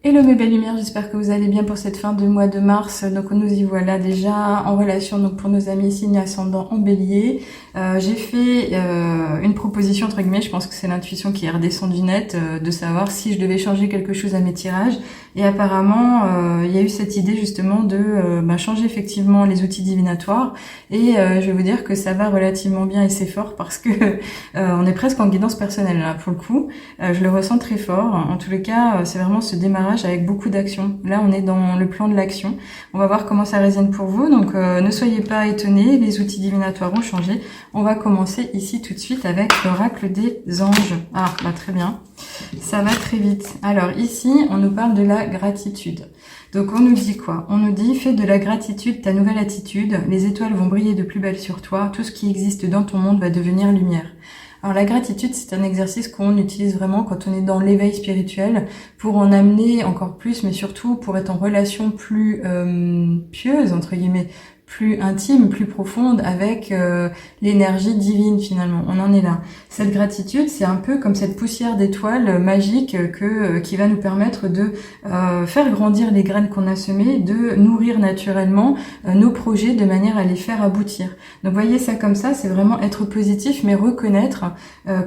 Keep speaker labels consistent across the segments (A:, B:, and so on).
A: Hello mes belles lumières, j'espère que vous allez bien pour cette fin de mois de mars. Donc nous y voilà déjà en relation donc pour nos amis signe ascendant en bélier. J'ai fait une proposition entre guillemets, je pense que c'est l'intuition qui est redescendue net, de savoir si je devais changer quelque chose à mes tirages. Et apparemment il y a eu cette idée justement de changer effectivement les outils divinatoires. Et je vais vous dire que ça va relativement bien et c'est fort parce que on est presque en guidance personnelle là pour le coup. Je le ressens très fort. En tous les cas, c'est vraiment ce démarrage avec beaucoup d'action. Là, on est dans le plan de l'action. On va voir comment ça résonne pour vous. Donc, ne soyez pas étonnés. Les outils divinatoires ont changé. On va commencer ici tout de suite avec l'oracle des anges. Ah, bah très bien. Ça va très vite. Alors ici, on nous parle de la gratitude. Donc on nous dit quoi? On nous dit, fais de la gratitude ta nouvelle attitude. Les étoiles vont briller de plus belle sur toi. Tout ce qui existe dans ton monde va devenir lumière. Alors la gratitude, c'est un exercice qu'on utilise vraiment quand on est dans l'éveil spirituel pour en amener encore plus, mais surtout pour être en relation plus pieuse, entre guillemets, plus intime, plus profonde avec l'énergie divine finalement. On en est là. Cette gratitude, c'est un peu comme cette poussière d'étoiles magique qui va nous permettre de faire grandir les graines qu'on a semées, de nourrir naturellement nos projets de manière à les faire aboutir. Donc voyez ça comme ça, c'est vraiment être positif, mais reconnaître,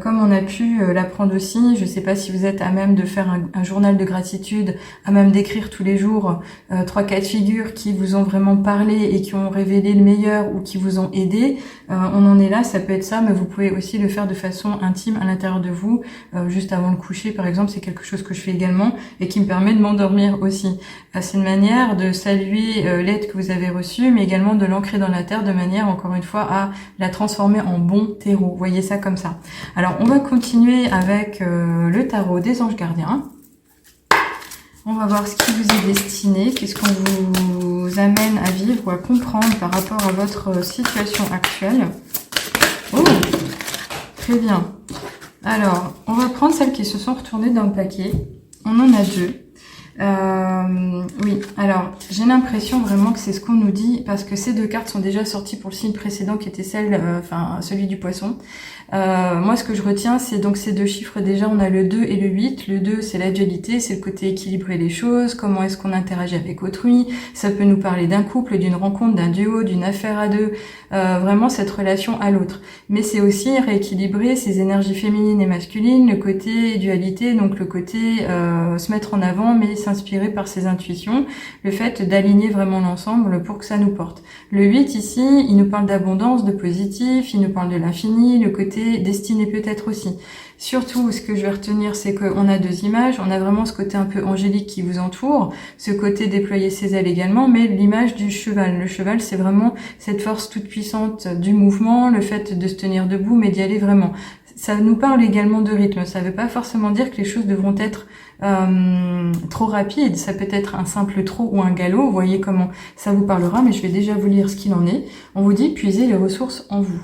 A: comme on a pu l'apprendre aussi, je sais pas si vous êtes à même de faire un journal de gratitude, à même d'écrire tous les jours 3-4 figures qui vous ont vraiment parlé et qui ont révélé le meilleur ou qui vous ont aidé. On en est là, ça peut être ça, mais vous pouvez aussi le faire de façon intime à l'intérieur de vous, juste avant le coucher par exemple, c'est quelque chose que je fais également et qui me permet de m'endormir aussi. C'est une manière de saluer l'aide que vous avez reçue, mais également de l'ancrer dans la terre de manière, encore une fois, à la transformer en bon terreau. Voyez ça comme ça. Alors, on va continuer avec le tarot des anges gardiens. On va voir ce qui vous est destiné, qu'est-ce qu'on vous amène à vivre ou à comprendre par rapport à votre situation actuelle. Oh, très bien. Alors, on va prendre celles qui se sont retournées dans le paquet. On en a deux. Oui, alors j'ai l'impression vraiment que c'est ce qu'on nous dit parce que ces deux cartes sont déjà sorties pour le signe précédent qui était celui du poisson. Moi ce que je retiens c'est donc ces deux chiffres déjà, on a le 2 et le 8. Le 2 c'est la dualité, c'est le côté équilibrer les choses, comment est-ce qu'on interagit avec autrui, ça peut nous parler d'un couple, d'une rencontre, d'un duo, d'une affaire à deux, vraiment cette relation à l'autre. Mais c'est aussi rééquilibrer ces énergies féminines et masculines, le côté dualité, donc le côté se mettre en avant mais s'inspirer par ses intuitions, le fait d'aligner vraiment l'ensemble pour que ça nous porte. Le 8 ici, il nous parle d'abondance, de positif, il nous parle de l'infini, le côté destiné peut-être aussi. Surtout, ce que je vais retenir, c'est qu'on a deux images. On a vraiment ce côté un peu angélique qui vous entoure, ce côté déployer ses ailes également, mais l'image du cheval. Le cheval, c'est vraiment cette force toute puissante du mouvement, le fait de se tenir debout, mais d'y aller vraiment. Ça nous parle également de rythme. Ça ne veut pas forcément dire que les choses devront être trop rapides. Ça peut être un simple trot ou un galop. Vous voyez comment ça vous parlera, mais je vais déjà vous lire ce qu'il en est. On vous dit, puisez les ressources en vous.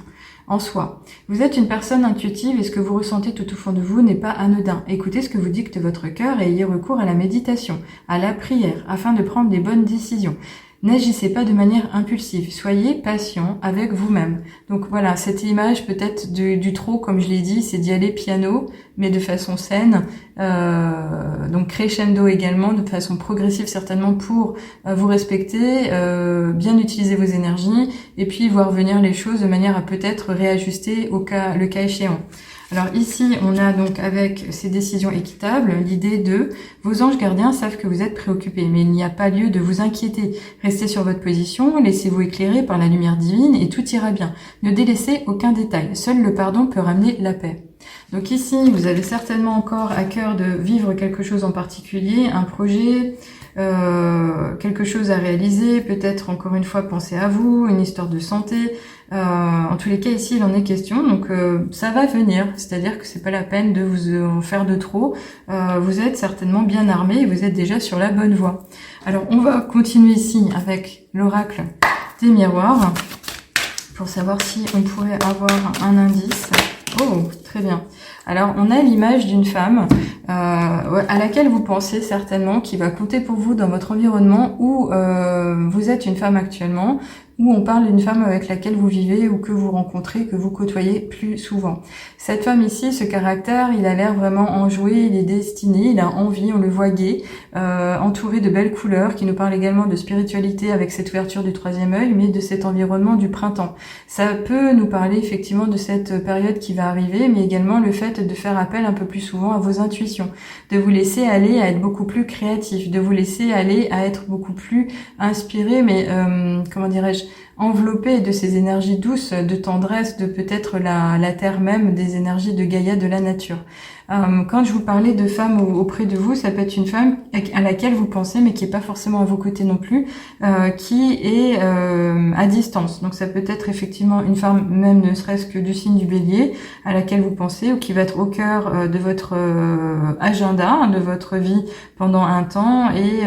A: En soi. Vous êtes une personne intuitive et ce que vous ressentez tout au fond de vous n'est pas anodin. Écoutez ce que vous dicte votre cœur et ayez recours à la méditation, à la prière, afin de prendre les bonnes décisions. N'agissez pas de manière impulsive, soyez patient avec vous-même. Donc voilà, cette image peut-être du trot, comme je l'ai dit, c'est d'y aller piano, mais de façon saine, donc crescendo également, de façon progressive certainement pour vous respecter, bien utiliser vos énergies, et puis voir venir les choses de manière à peut-être réajuster le cas échéant. Alors ici, on a donc avec ces décisions équitables, l'idée de vos anges gardiens savent que vous êtes préoccupés, mais il n'y a pas lieu de vous inquiéter. Restez sur votre position, laissez-vous éclairer par la lumière divine et tout ira bien. Ne délaissez aucun détail. Seul le pardon peut ramener la paix. Donc ici, vous avez certainement encore à cœur de vivre quelque chose en particulier, un projet, quelque chose à réaliser, peut-être encore une fois penser à vous, une histoire de santé. En tous les cas ici il en est question, donc ça va venir, c'est-à-dire que c'est pas la peine de vous en faire de trop. Vous êtes certainement bien armé et vous êtes déjà sur la bonne voie. Alors on va continuer ici avec l'oracle des miroirs pour savoir si on pourrait avoir un indice. Oh, très bien. Alors, on a l'image d'une femme à laquelle vous pensez certainement, qui va compter pour vous dans votre environnement où vous êtes une femme actuellement. ou on parle d'une femme avec laquelle vous vivez ou que vous rencontrez, que vous côtoyez plus souvent. Cette femme ici, ce caractère, il a l'air vraiment enjoué, il est destiné, il a envie, on le voit gai, entouré de belles couleurs, qui nous parle également de spiritualité avec cette ouverture du troisième œil, mais de cet environnement du printemps. Ça peut nous parler effectivement de cette période qui va arriver, mais également le fait de faire appel un peu plus souvent à vos intuitions, de vous laisser aller à être beaucoup plus créatif, de vous laisser aller à être beaucoup plus inspiré, mais comment dirais-je, enveloppé de ces énergies douces, de tendresse, de peut-être la terre même, des énergies de Gaïa, de la nature. Quand je vous parlais de femmes auprès de vous, ça peut être une femme à laquelle vous pensez, mais qui est pas forcément à vos côtés non plus, qui est à distance. Donc ça peut être effectivement une femme, même ne serait-ce que du signe du Bélier, à laquelle vous pensez, ou qui va être au cœur de votre agenda, de votre vie pendant un temps, et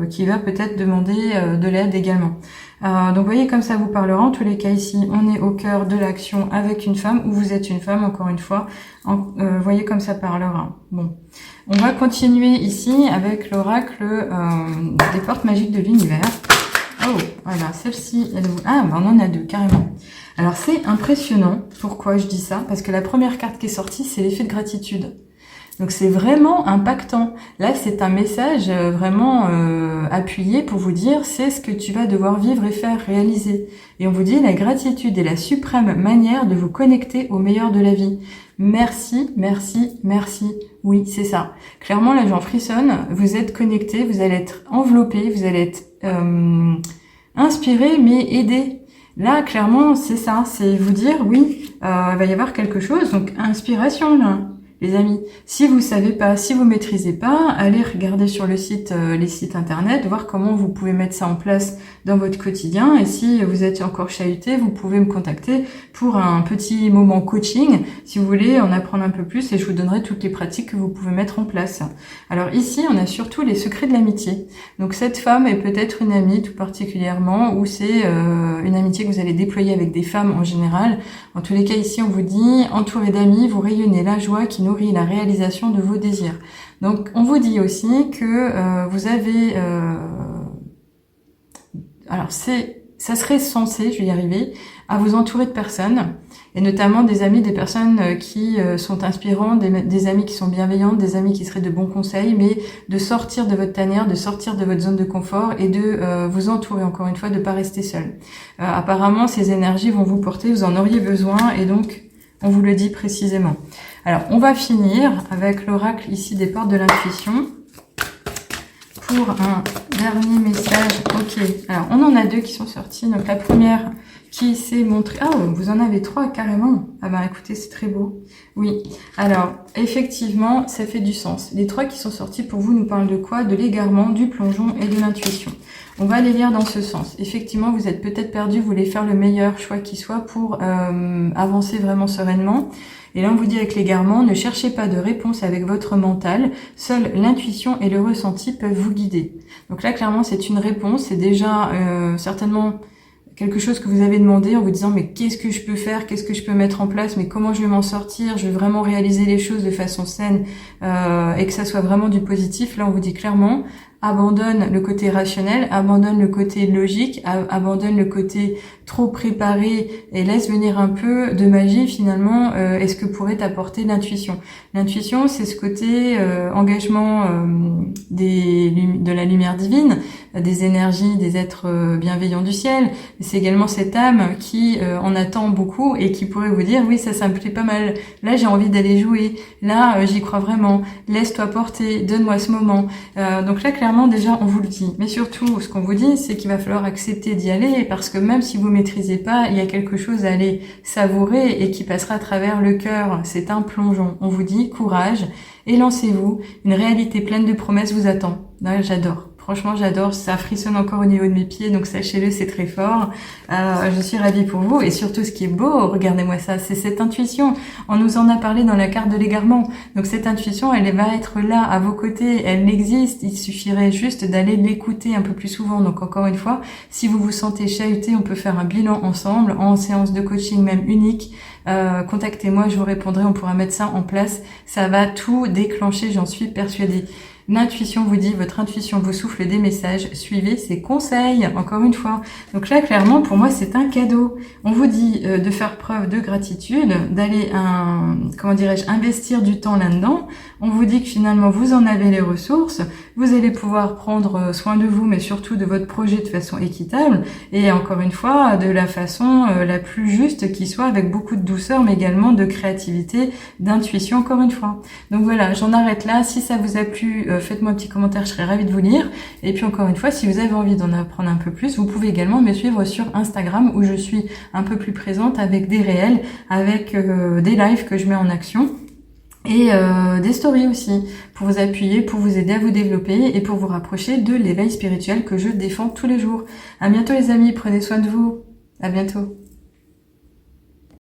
A: qui va peut-être demander de l'aide également. Donc vous voyez comme ça vous parlera. En tous les cas ici, on est au cœur de l'action avec une femme, ou vous êtes une femme, encore une fois. Voyez comme ça parlera. Bon, on va continuer ici avec l'oracle des portes magiques de l'univers. Oh, voilà, celle-ci, on en a deux, carrément. Alors c'est impressionnant. Pourquoi je dis ça? Parce que la première carte qui est sortie, c'est l'effet de gratitude. Donc c'est vraiment impactant. Là, c'est un message vraiment appuyé pour vous dire c'est ce que tu vas devoir vivre et faire réaliser. Et on vous dit la gratitude est la suprême manière de vous connecter au meilleur de la vie. Merci, merci, merci. Oui, c'est ça. Clairement, là, j'en frissonne. Vous êtes connecté, vous allez être enveloppé, vous allez être inspiré, mais aidé. Là, clairement, c'est ça. C'est vous dire oui, il va y avoir quelque chose. Donc, inspiration, là. Les amis, si vous savez pas, si vous maîtrisez pas, allez regarder sur le site, les sites internet, voir comment vous pouvez mettre ça en place dans votre quotidien. Et si vous êtes encore chahuté, vous pouvez me contacter pour un petit moment coaching, si vous voulez en apprendre un peu plus, et je vous donnerai toutes les pratiques que vous pouvez mettre en place. Alors ici, on a surtout les secrets de l'amitié. Donc cette femme est peut-être une amie tout particulièrement, ou c'est une amitié que vous allez déployer avec des femmes en général. En tous les cas, ici, on vous dit, entouré d'amis, vous rayonnez la joie qui nourrit la réalisation de vos désirs. Donc, on vous dit aussi que vous avez... alors, ça serait censé, je vais y arriver, à vous entourer de personnes, et notamment des amis, des personnes qui sont inspirantes, des amis qui sont bienveillantes, des amis qui seraient de bons conseils, mais de sortir de votre tanière, de sortir de votre zone de confort et de vous entourer, encore une fois, de ne pas rester seul. Apparemment, ces énergies vont vous porter, vous en auriez besoin, et donc, on vous le dit précisément. Alors, on va finir avec l'oracle ici des portes de l'intuition pour un dernier message. Ok, alors on en a deux qui sont sortis. Donc la première qui s'est montrée... Ah, vous en avez trois carrément. Ah bah écoutez, c'est très beau. Oui, alors effectivement, ça fait du sens. Les trois qui sont sortis pour vous nous parlent de quoi? De l'égarement, du plongeon et de l'intuition. On va les lire dans ce sens. Effectivement, vous êtes peut-être perdu, vous voulez faire le meilleur choix qui soit pour avancer vraiment sereinement. Et là, on vous dit avec l'égarement, ne cherchez pas de réponse avec votre mental. Seule l'intuition et le ressenti peuvent vous guider. Donc là, clairement, c'est une réponse. C'est déjà certainement quelque chose que vous avez demandé en vous disant mais qu'est-ce que je peux faire, qu'est-ce que je peux mettre en place, mais comment je vais m'en sortir, je vais vraiment réaliser les choses de façon saine et que ça soit vraiment du positif. Là, on vous dit clairement, abandonne le côté rationnel, abandonne le côté logique, abandonne le côté trop préparé et laisse venir un peu de magie finalement. Est-ce que pourrait t'apporter l'intuition? L'intuition, c'est ce côté engagement de la lumière divine, des énergies, des êtres bienveillants du ciel. C'est également cette âme qui en attend beaucoup et qui pourrait vous dire oui, ça me plaît pas mal. Là, j'ai envie d'aller jouer. Là, j'y crois vraiment. Laisse-toi porter. Donne-moi ce moment. Donc là, clairement, déjà, on vous le dit. Mais surtout, ce qu'on vous dit, c'est qu'il va falloir accepter d'y aller parce que même si vous maîtrisez pas, il y a quelque chose à aller savourer et qui passera à travers le cœur. C'est un plongeon. On vous dit courage et lancez-vous. Une réalité pleine de promesses vous attend. Là, j'adore. Franchement, j'adore, ça frissonne encore au niveau de mes pieds, donc sachez-le, c'est très fort. Je suis ravie pour vous, et surtout ce qui est beau, regardez-moi ça, c'est cette intuition. On nous en a parlé dans la carte de l'égarement. Donc cette intuition, elle va être là, à vos côtés, elle existe, il suffirait juste d'aller l'écouter un peu plus souvent. Donc encore une fois, si vous vous sentez chahuté, on peut faire un bilan ensemble, en séance de coaching même unique. Contactez-moi, je vous répondrai, on pourra mettre ça en place. Ça va tout déclencher, j'en suis persuadée. L'intuition vous dit, votre intuition vous souffle des messages, suivez ses conseils, encore une fois. Donc là, clairement, pour moi, c'est un cadeau. On vous dit de faire preuve de gratitude, d'aller, comment dirais-je, investir du temps là-dedans. On vous dit que finalement, vous en avez les ressources, vous allez pouvoir prendre soin de vous, mais surtout de votre projet de façon équitable, et encore une fois, de la façon la plus juste qui soit, avec beaucoup de douceur, mais également de créativité, d'intuition, encore une fois. Donc voilà, j'en arrête là. Si ça vous a plu, faites-moi un petit commentaire, je serais ravie de vous lire. Et puis encore une fois, si vous avez envie d'en apprendre un peu plus, vous pouvez également me suivre sur Instagram, où je suis un peu plus présente avec des réels, avec des lives que je mets en action. Et des stories aussi, pour vous appuyer, pour vous aider à vous développer et pour vous rapprocher de l'éveil spirituel que je défends tous les jours. À bientôt les amis, prenez soin de vous. À bientôt.